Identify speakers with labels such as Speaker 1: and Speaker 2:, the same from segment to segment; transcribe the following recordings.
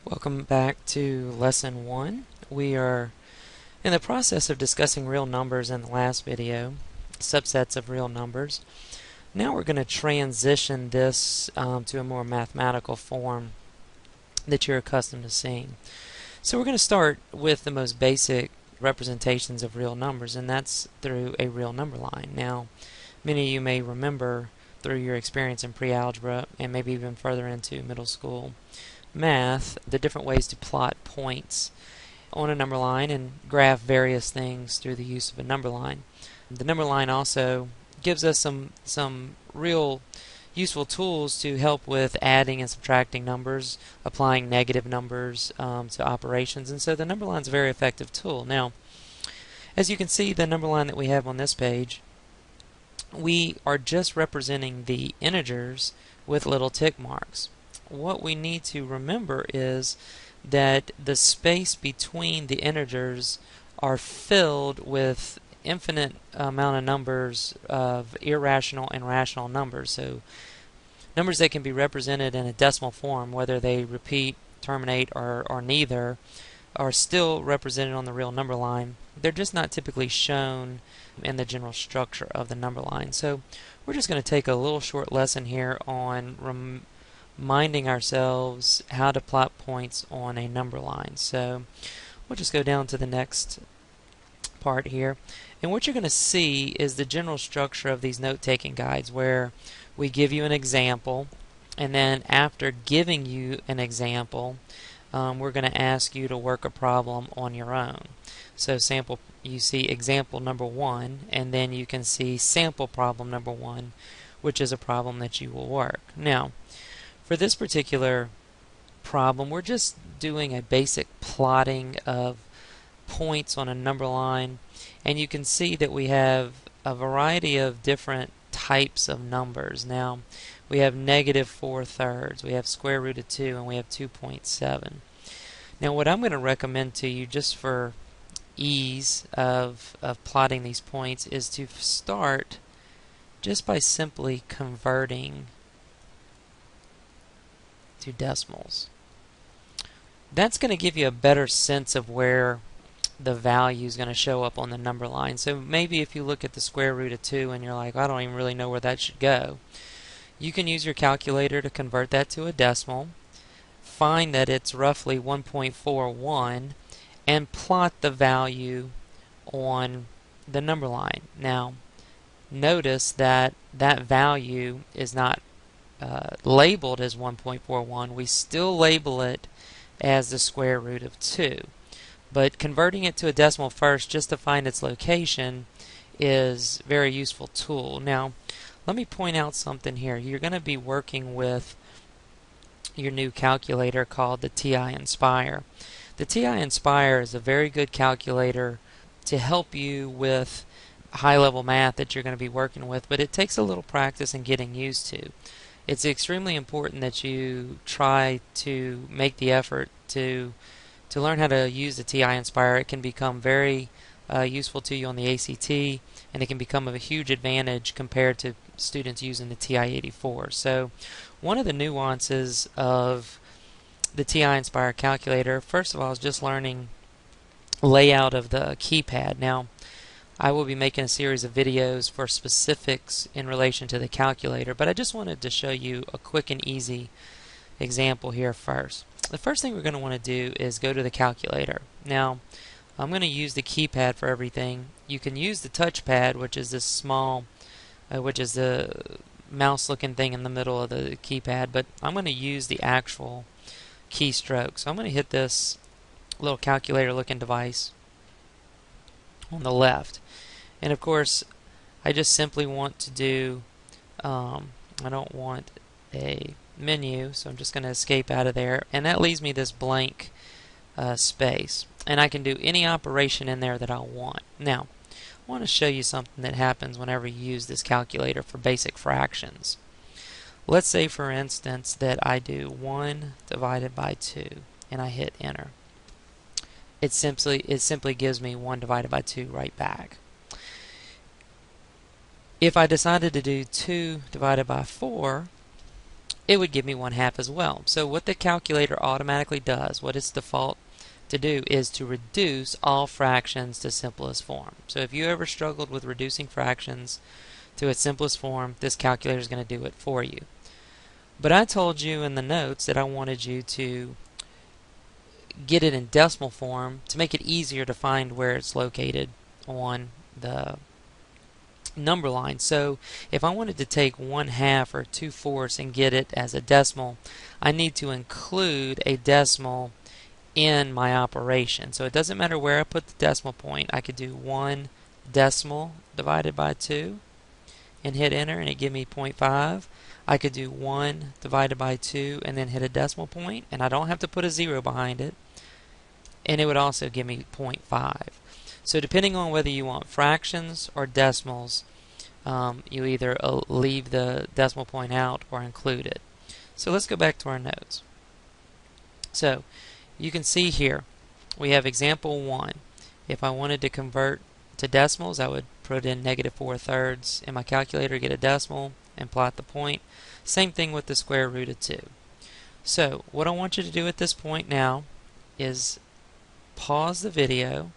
Speaker 1: Welcome back to Lesson 1. We are in the process of discussing real numbers in the last video, subsets of real numbers. Now we're going to transition this to a more mathematical form that you're accustomed to seeing. So we're going to start with the most basic representations of real numbers, and that's through a real number line. Now, many of you may remember through your experience in pre-algebra and maybe even further into middle school math, the different ways to plot points on a number line and graph various things through the use of a number line. The number line also gives us some real useful tools to help with adding and subtracting numbers, applying negative numbers to operations, and so the number line is a very effective tool. Now, as you can see, the number line that we have on this page, we are just representing the integers with little tick marks. What we need to remember is that the space between the integers are filled with infinite amount of numbers of irrational and rational numbers. So numbers that can be represented in a decimal form, whether they repeat, terminate, or neither, are still represented on the real number line. They're just not typically shown in the general structure of the number line. So we're just going to take a little short lesson here on reminding ourselves how to plot points on a number line. So we'll just go down to the next part here, and what you're going to see is the general structure of these note-taking guides, where we give you an example, and then after giving you an example, we're going to ask you to work a problem on your own. So you see example number 1, and then you can see sample problem number 1, which is a problem that you will work. Now, for this particular problem, we're just doing a basic plotting of points on a number line, and you can see that we have a variety of different types of numbers. Now, we have -4/3, we have square root of 2, and we have 2.7. Now, what I'm going to recommend to you, just for ease of plotting these points, is to start just by simply converting to decimals. That's going to give you a better sense of where the value is going to show up on the number line. So maybe if you look at the square root of 2 and you're like, I don't even really know where that should go, you can use your calculator to convert that to a decimal, find that it's roughly 1.41, and plot the value on the number line. Now, notice that that value is not labeled as 1.41. We still label it as the square root of 2. But converting it to a decimal first just to find its location is a very useful tool. Now, let me point out something here. You're going to be working with your new calculator called the TI Nspire. The TI Nspire is a very good calculator to help you with high-level math that you're going to be working with, but it takes a little practice and getting used to. It's extremely important that you try to make the effort to learn how to use the TI Nspire. It can become very useful to you on the ACT, and it can become of a huge advantage compared to students using the TI-84. So one of the nuances of the TI Nspire calculator, first of all, is just learning layout of the keypad. Now, I will be making a series of videos for specifics in relation to the calculator, but I just wanted to show you a quick and easy example here first. The first thing we're going to want to do is go to the calculator. Now, I'm going to use the keypad for everything. You can use the touchpad, which is this small, which is the mouse-looking thing in the middle of the keypad, but I'm going to use the actual keystroke. So I'm going to hit this little calculator-looking device on the left. And of course, I just simply want to do, I don't want a menu, so I'm just going to escape out of there, and that leaves me this blank space, and I can do any operation in there that I want. Now, I want to show you something that happens whenever you use this calculator for basic fractions. Let's say, for instance, that I do 1 divided by 2, and I hit enter. It simply gives me 1 divided by 2 right back. If I decided to do 2 divided by 4, it would give me 1/2 as well. So what the calculator automatically does, what its default to do, is to reduce all fractions to simplest form. So if you ever struggled with reducing fractions to its simplest form, this calculator is going to do it for you. But I told you in the notes that I wanted you to get it in decimal form to make it easier to find where it's located on the number line. So if I wanted to take 1/2 or 2/4 and get it as a decimal, I need to include a decimal in my operation. So it doesn't matter where I put the decimal point. I could do 1 decimal divided by 2 and hit enter and it give me 0.5. I could do 1 divided by 2 and then hit a decimal point, and I don't have to put a 0 behind it, and it would also give me 0.5. So depending on whether you want fractions or decimals, you either leave the decimal point out or include it. So let's go back to our notes. So you can see here we have example 1. If I wanted to convert to decimals, I would put in -4/3 in my calculator, get a decimal, and plot the point. Same thing with the square root of 2. So what I want you to do at this point now is pause the video,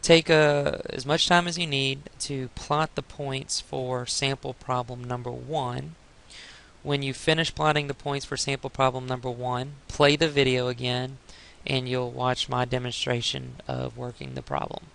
Speaker 1: take as much time as you need to plot the points for sample problem number 1. When you finish plotting the points for sample problem number 1, play the video again and you'll watch my demonstration of working the problem.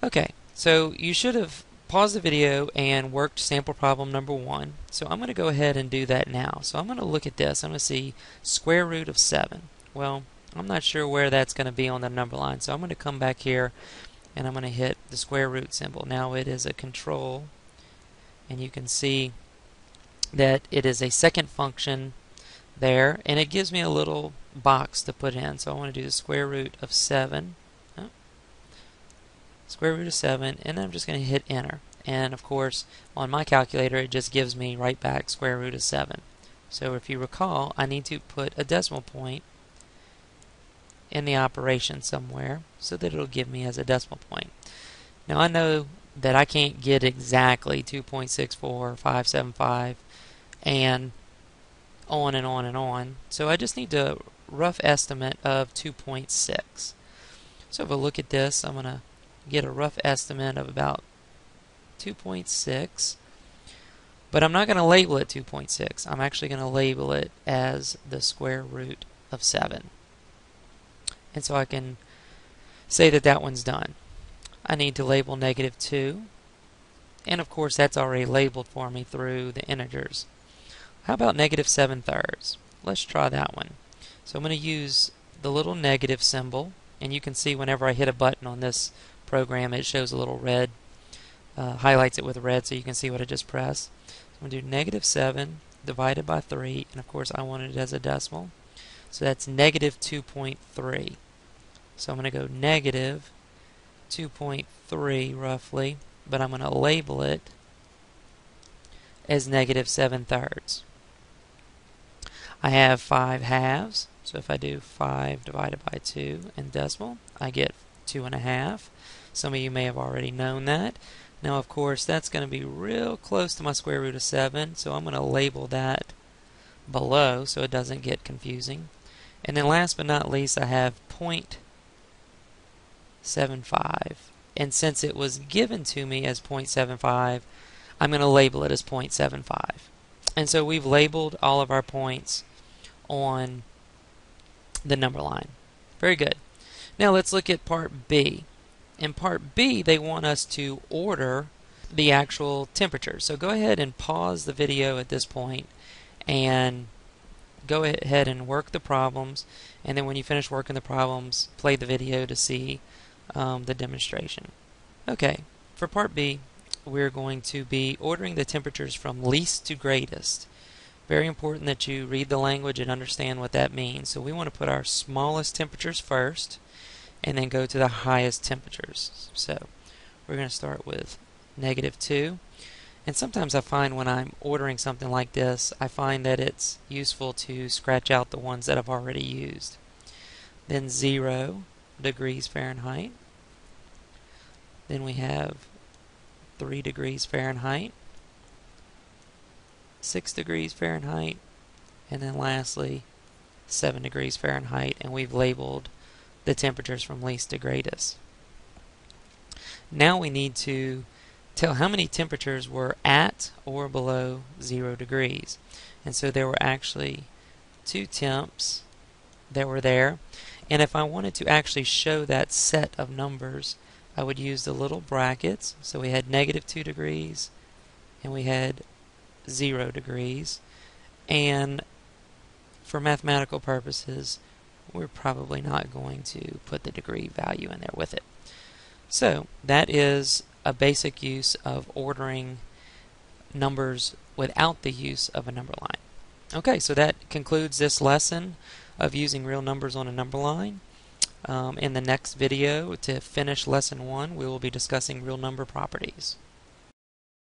Speaker 1: Okay, so you should have paused the video and worked sample problem number 1. So I'm going to go ahead and do that now. So I'm going to look at this. I'm going to see square root of 7. Well, I'm not sure where that's going to be on the number line. So I'm going to come back here and I'm going to hit the square root symbol. Now it is a control, and you can see that it is a second function there, and it gives me a little box to put in. So I want to do the square root of 7. Square root of 7, and then I'm just going to hit enter. And of course, on my calculator, it just gives me right back square root of 7. So if you recall, I need to put a decimal point in the operation somewhere so that it'll give me as a decimal point. Now I know that I can't get exactly 2.64575 and on and on and on, so I just need a rough estimate of 2.6. So if I look at this, I'm going to get a rough estimate of about 2.6, but I'm not going to label it 2.6. I'm actually going to label it as the square root of 7. And so I can say that that one's done. I need to label -2, and of course that's already labeled for me through the integers. How about -7/3? Let's try that one. So I'm going to use the little negative symbol, and you can see whenever I hit a button on this program it shows a little red, highlights it with red so you can see what I just pressed. So I'm going to do -7 divided by 3, and of course I want it as a decimal, so that's -2.3. So I'm going to go -2.3 roughly, but I'm going to label it as -7/3. I have 5 halves, so if I do 5 divided by 2 in decimal, I get 2.5. Some of you may have already known that. Now of course that's going to be real close to my square root of 7, so I'm going to label that below so it doesn't get confusing. And then last but not least, I have 0.75, and since it was given to me as 0.75, I'm going to label it as 0.75. And so we've labeled all of our points on the number line. Very good. Now let's look at part B. In part B, they want us to order the actual temperature. So go ahead and pause the video at this point and go ahead and work the problems, and then when you finish working the problems, play the video to see the demonstration. Okay, for part B, we're going to be ordering the temperatures from least to greatest. Very important that you read the language and understand what that means. So we want to put our smallest temperatures first and then go to the highest temperatures. So we're going to start with -2. And sometimes I find when I'm ordering something like this, I find that it's useful to scratch out the ones that I've already used. Then 0 degrees Fahrenheit. Then we have 3 degrees Fahrenheit, 6 degrees Fahrenheit, and then lastly 7 degrees Fahrenheit, and we've labeled the temperatures from least to greatest. Now we need to tell how many temperatures were at or below 0 degrees. And so there were actually 2 temps that were there. And if I wanted to actually show that set of numbers, I would use the little brackets. So we had -2 degrees and we had 0 degrees. And for mathematical purposes, we're probably not going to put the degree value in there with it. So that is a basic use of ordering numbers without the use of a number line. Okay, so that concludes this lesson of using real numbers on a number line. In the next video, to finish lesson 1, we will be discussing real number properties.